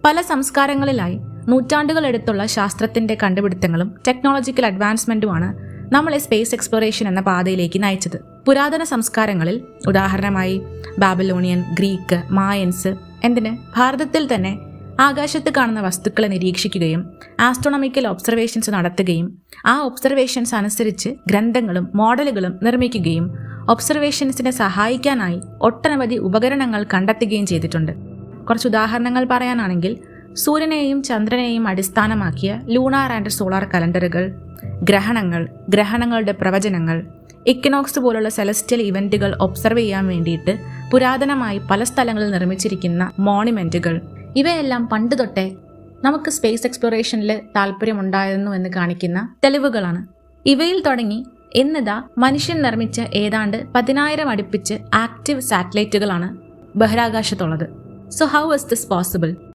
പല സംസ്കാരങ്ങളിലായി നൂറ്റാണ്ടുകളെടുത്തുള്ള ശാസ്ത്രത്തിന്റെ കണ്ടുപിടുത്തങ്ങളും ടെക്നോളജിക്കൽ അഡ്വാൻസ്മെന്റുമാണ് നമ്മളെ സ്പേസ് എക്സ്പ്ലോറേഷൻ എന്ന പാതയിലേക്ക് നയിച്ചത്. പുരാതന സംസ്കാരങ്ങളിൽ, ഉദാഹരണമായി ബാബിലോണിയൻ, ഗ്രീക്ക്, മായൻസ്, എന്തിന് ഭാരതത്തിൽ തന്നെ ആകാശത്ത് കാണുന്ന വസ്തുക്കളെ നിരീക്ഷിക്കുകയും ആസ്ട്രോണമിക്കൽ ഒബ്സർവേഷൻസ് നടത്തുകയും ആ ഒബ്സർവേഷൻസ് അനുസരിച്ച് ഗ്രന്ഥങ്ങളും മോഡലുകളും നിർമ്മിക്കുകയും ഒബ്സർവേഷൻസിനെ സഹായിക്കാനായി ഒട്ടനവധി ഉപകരണങ്ങൾ കണ്ടെത്തുകയും ചെയ്തിട്ടുണ്ട്. കുറച്ച് ഉദാഹരണങ്ങൾ പറയാനാണെങ്കിൽ സൂര്യനെയും ചന്ദ്രനെയും അടിസ്ഥാനമാക്കിയ ലൂണാർ ആൻഡ് സോളാർ കലണ്ടറുകൾ, ഗ്രഹണങ്ങൾ, ഗ്രഹണങ്ങളുടെ പ്രവചനങ്ങൾ, ഇക്വിനോക്സ് പോലുള്ള സെലസ്റ്റിയൽ ഇവന്റുകൾ ഒബ്സർവ് ചെയ്യാൻ വേണ്ടിയിട്ട് പുരാതനമായി പല സ്ഥലങ്ങളിൽ നിർമ്മിച്ചിരിക്കുന്ന മോണിമെന്റുകൾ, ഇവയെല്ലാം പണ്ട് തൊട്ടേ നമുക്ക് സ്പേസ് എക്സ്പ്ലോറേഷനിൽ താല്പര്യമുണ്ടായിരുന്നു എന്ന് കാണിക്കുന്ന തെളിവുകളാണ്. ഇവയിൽ തുടങ്ങി ഇന്നിതാ മനുഷ്യൻ നിർമ്മിച്ച ഏതാണ്ട് 10,000 അടുപ്പിച്ച് ആക്റ്റീവ് സാറ്റലൈറ്റുകളാണ് ബഹിരാകാശത്തുള്ളത്. So how is this possible?